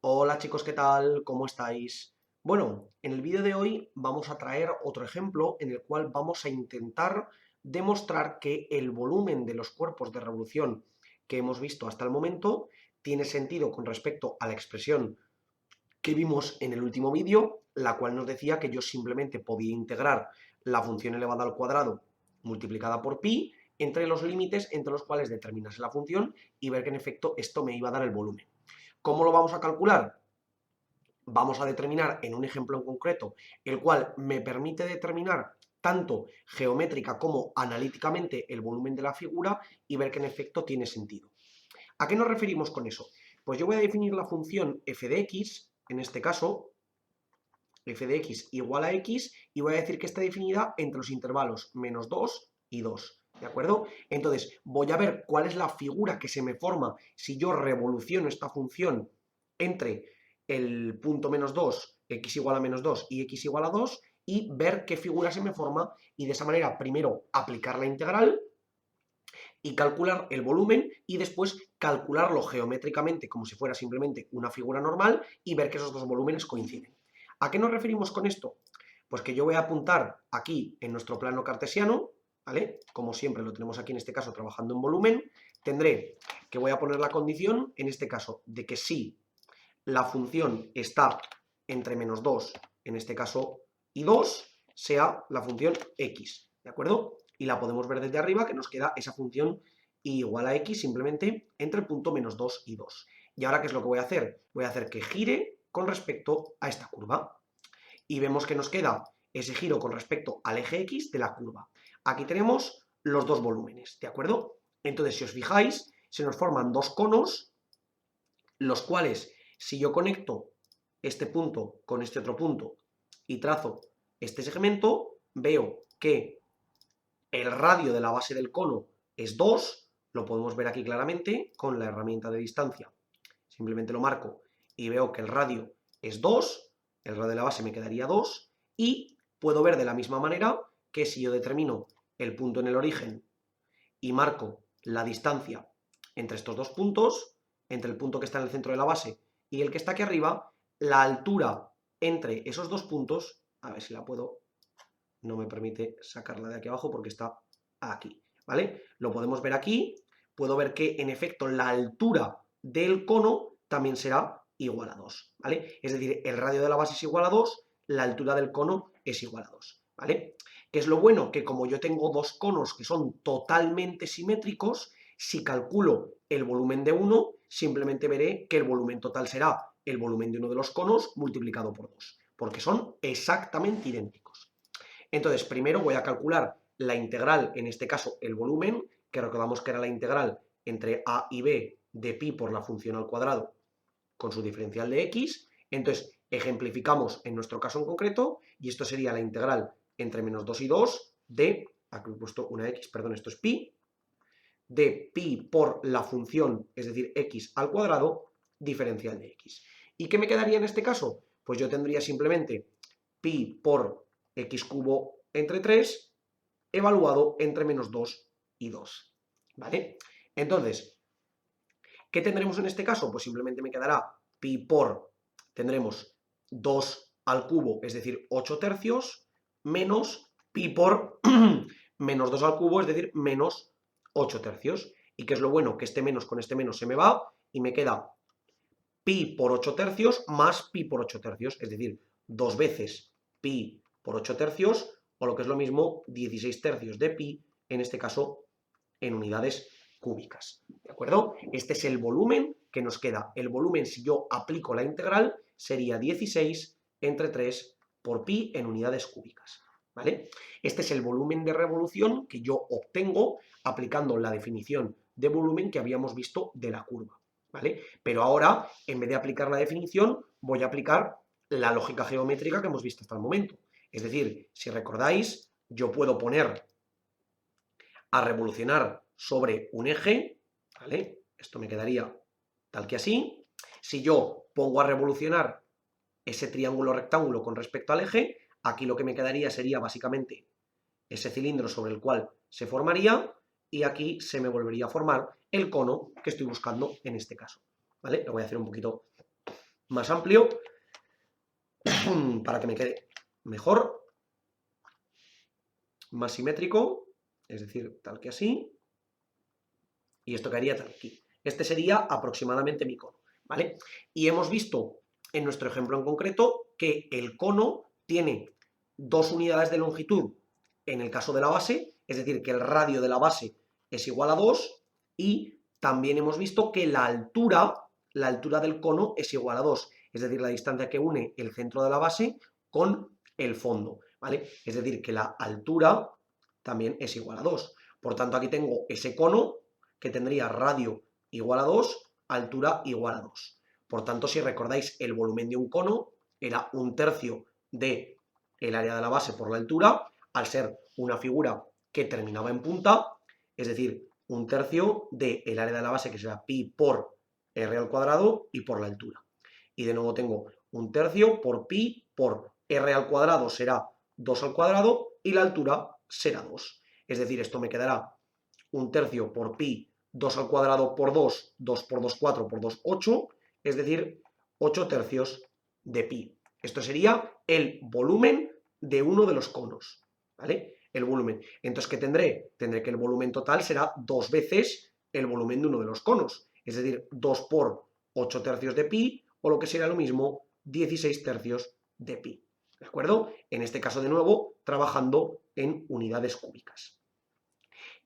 Hola chicos, ¿qué tal? ¿Cómo estáis? Bueno, en el vídeo de hoy vamos a traer otro ejemplo en el cual vamos a intentar demostrar que el volumen de los cuerpos de revolución que hemos visto hasta el momento tiene sentido con respecto a la expresión que vimos en el último vídeo, la cual nos decía que yo simplemente podía integrar la función elevada al cuadrado multiplicada por pi entre los límites entre los cuales determinase la función y ver que en efecto esto me iba a dar el volumen. ¿Cómo lo vamos a calcular? Vamos a determinar en un ejemplo en concreto, el cual me permite determinar tanto geométrica como analíticamente el volumen de la figura y ver que en efecto tiene sentido. ¿A qué nos referimos con eso? Pues yo voy a definir la función f de x, en este caso, f de x igual a x, y voy a decir que está definida entre los intervalos menos 2 y 2. ¿De acuerdo? Entonces, voy a ver cuál es la figura que se me forma si yo revoluciono esta función entre el punto menos 2, x igual a menos 2 y x igual a 2, y ver qué figura se me forma, y de esa manera, primero, aplicar la integral y calcular el volumen, y después calcularlo geométricamente como si fuera simplemente una figura normal y ver que esos dos volúmenes coinciden. ¿A qué nos referimos con esto? Pues que yo voy a apuntar aquí en nuestro plano cartesiano, ¿vale? Como siempre lo tenemos aquí en este caso trabajando en volumen, tendré que voy a poner la condición, en este caso, de que si la función está entre menos 2, en este caso, y 2, sea la función x, ¿de acuerdo? Y la podemos ver desde arriba, que nos queda esa función igual a x simplemente entre el punto menos 2 y 2. ¿Y ahora qué es lo que voy a hacer? Voy a hacer que gire con respecto a esta curva. Y vemos que nos queda ese giro con respecto al eje x de la curva. Aquí tenemos los dos volúmenes, ¿de acuerdo? Entonces, si os fijáis, se nos forman dos conos, los cuales, si yo conecto este punto con este otro punto y trazo este segmento, veo que el radio de la base del cono es 2, lo podemos ver aquí claramente con la herramienta de distancia. Simplemente lo marco y veo que el radio es 2, el radio de la base me quedaría 2, y puedo ver de la misma manera que si yo determino el punto en el origen y marco la distancia entre estos dos puntos, entre el punto que está en el centro de la base y el que está aquí arriba, la altura entre esos dos puntos, a ver si la puedo, no me permite sacarla de aquí abajo porque está aquí, ¿vale? Lo podemos ver aquí, puedo ver que en efecto la altura del cono también será igual a 2, ¿vale? Es decir, el radio de la base es igual a 2, la altura del cono es igual a 2, ¿vale? ¿Qué es lo bueno? Que como yo tengo dos conos que son totalmente simétricos, si calculo el volumen de uno, simplemente veré que el volumen total será el volumen de uno de los conos multiplicado por 2, porque son exactamente idénticos. Entonces, primero voy a calcular la integral, en este caso el volumen, que recordamos que era la integral entre a y b de pi por la función al cuadrado con su diferencial de x. Entonces, ejemplificamos en nuestro caso en concreto, y esto sería la integral entre menos 2 y 2 de, aquí he puesto una x, perdón, esto es pi, de pi por la función, es decir, x al cuadrado, diferencial de x. ¿Y qué me quedaría en este caso? Pues yo tendría simplemente pi por x cubo entre 3 evaluado entre menos 2 y 2, ¿vale? Entonces, ¿qué tendremos en este caso? Pues simplemente me quedará pi por, tendremos 2 al cubo, es decir, 8 tercios, menos pi por menos 2 al cubo, es decir, menos 8 tercios. ¿Y qué es lo bueno? Que este menos con este menos se me va y me queda pi por 8 tercios más pi por 8 tercios, es decir, 2 veces pi por 8 tercios, o lo que es lo mismo, 16 tercios de pi, en este caso en unidades cúbicas, ¿de acuerdo? Este es el volumen que nos queda. El volumen, si yo aplico la integral, sería 16 entre 3 por pi en unidades cúbicas, ¿vale? Este es el volumen de revolución que yo obtengo aplicando la definición de volumen que habíamos visto de la curva, ¿vale? Pero ahora, en vez de aplicar la definición, voy a aplicar la lógica geométrica que hemos visto hasta el momento. Es decir, si recordáis, yo puedo poner a revolucionar sobre un eje, ¿vale? Esto me quedaría tal que así. Si yo pongo a revolucionar ese triángulo rectángulo con respecto al eje, aquí lo que me quedaría sería básicamente ese cilindro sobre el cual se formaría, y aquí se me volvería a formar el cono que estoy buscando en este caso, ¿vale? Lo voy a hacer un poquito más amplio para que me quede mejor, más simétrico, es decir, tal que así, y esto quedaría tal aquí. Este sería aproximadamente mi cono, ¿vale? Y hemos visto en nuestro ejemplo en concreto que el cono tiene 2 unidades de longitud en el caso de la base, es decir, que el radio de la base es igual a 2, y también hemos visto que la altura del cono es igual a 2, es decir, la distancia que une el centro de la base con el fondo, ¿vale? Es decir, que la altura también es igual a 2. Por tanto, aquí tengo ese cono que tendría radio igual a 2, altura igual a 2. Por tanto, si recordáis, el volumen de un cono era 1/3 del área de la base por la altura, al ser una figura que terminaba en punta, es decir, 1/3 del área de la base, que será pi por r al cuadrado y por la altura. Y de nuevo tengo 1/3 por pi por r al cuadrado será 2 al cuadrado y la altura será 2. Es decir, esto me quedará 1/3 por pi, 2 al cuadrado por 2, 2 por 2, 4 por 2, 8, es decir, 8/3 de pi. Esto sería el volumen de uno de los conos, ¿vale? El volumen. Entonces, ¿qué tendré? Tendré que el volumen total será 2 veces el volumen de uno de los conos, es decir, 2 por 8/3 de pi, o lo que sería lo mismo, 16/3 de pi, ¿de acuerdo? En este caso, de nuevo, trabajando en unidades cúbicas.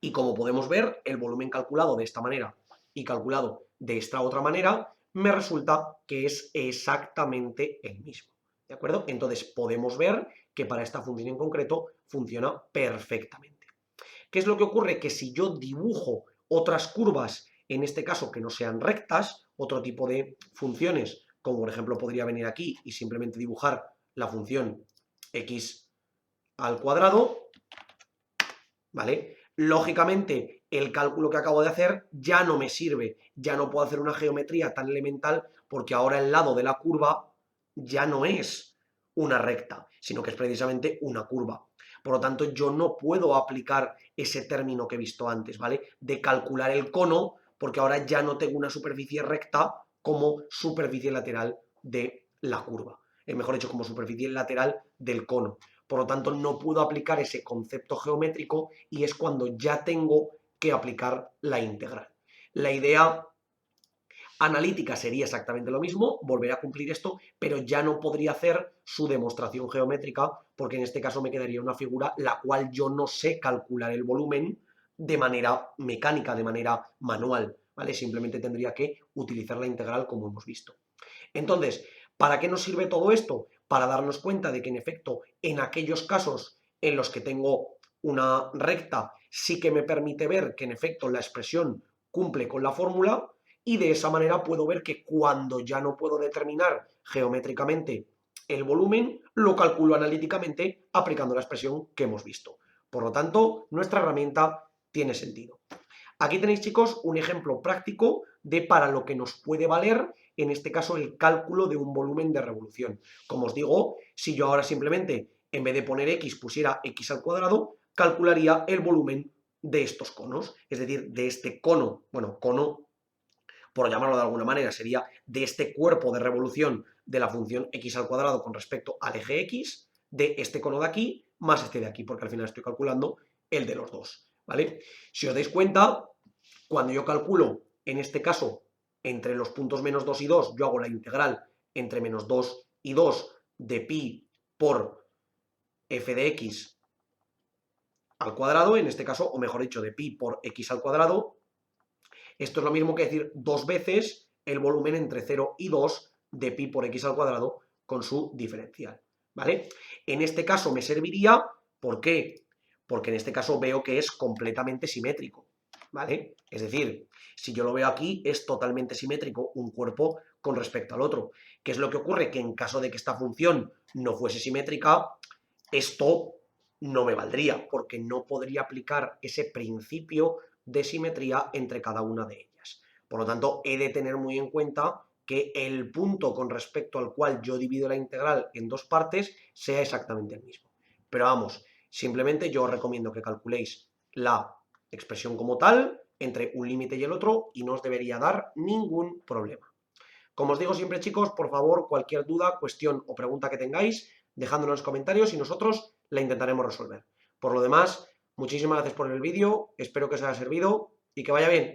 Y como podemos ver, el volumen calculado de esta manera y calculado de esta otra manera, me resulta que es exactamente el mismo, ¿de acuerdo? Entonces podemos ver que para esta función en concreto funciona perfectamente. ¿Qué es lo que ocurre? Que si yo dibujo otras curvas, en este caso que no sean rectas, otro tipo de funciones, como por ejemplo podría venir aquí y simplemente dibujar la función x al cuadrado, ¿vale? Lógicamente, el cálculo que acabo de hacer ya no me sirve, ya no puedo hacer una geometría tan elemental porque ahora el lado de la curva ya no es una recta, sino que es precisamente una curva. Por lo tanto, yo no puedo aplicar ese término que he visto antes, ¿vale? De calcular el cono, porque ahora ya no tengo una superficie recta como superficie lateral de la curva. Mejor dicho, como superficie lateral del cono. Por lo tanto, no puedo aplicar ese concepto geométrico y es cuando ya tengo que aplicar la integral. La idea analítica sería exactamente lo mismo, volver a cumplir esto, pero ya no podría hacer su demostración geométrica porque en este caso me quedaría una figura la cual yo no sé calcular el volumen de manera mecánica, de manera manual, ¿vale? Simplemente tendría que utilizar la integral como hemos visto. Entonces, ¿para qué nos sirve todo esto? Para darnos cuenta de que en efecto, en aquellos casos en los que tengo una recta, sí que me permite ver que en efecto la expresión cumple con la fórmula, y de esa manera puedo ver que cuando ya no puedo determinar geométricamente el volumen, lo calculo analíticamente aplicando la expresión que hemos visto. Por lo tanto, nuestra herramienta tiene sentido. Aquí tenéis, chicos, un ejemplo práctico de para lo que nos puede valer, en este caso, el cálculo de un volumen de revolución. Como os digo, si yo ahora simplemente, en vez de poner x, pusiera x al cuadrado, calcularía el volumen de estos conos, es decir, de este cono, bueno, cono, por llamarlo de alguna manera, sería de este cuerpo de revolución de la función x al cuadrado con respecto al eje x, de este cono de aquí más este de aquí, porque al final estoy calculando el de los dos, ¿vale? Si os dais cuenta, cuando yo calculo, en este caso, entre los puntos menos 2 y 2, yo hago la integral entre menos 2 y 2 de pi por f de x al cuadrado, en este caso, o mejor dicho, de pi por x al cuadrado. Esto es lo mismo que decir 2 veces el volumen entre 0 y 2 de pi por x al cuadrado con su diferencial, ¿vale? En este caso me serviría, ¿por qué? Porque en este caso veo que es completamente simétrico, ¿vale? Es decir, si yo lo veo aquí, es totalmente simétrico un cuerpo con respecto al otro. ¿Qué es lo que ocurre? Que en caso de que esta función no fuese simétrica, esto no me valdría, porque no podría aplicar ese principio de simetría entre cada una de ellas. Por lo tanto, he de tener muy en cuenta que el punto con respecto al cual yo divido la integral en dos partes sea exactamente el mismo. Pero vamos, simplemente yo os recomiendo que calculéis la expresión como tal, entre un límite y el otro, y no os debería dar ningún problema. Como os digo siempre, chicos, por favor, cualquier duda, cuestión o pregunta que tengáis, dejadlo en los comentarios y nosotros la intentaremos resolver. Por lo demás, muchísimas gracias por el vídeo, espero que os haya servido y que vaya bien.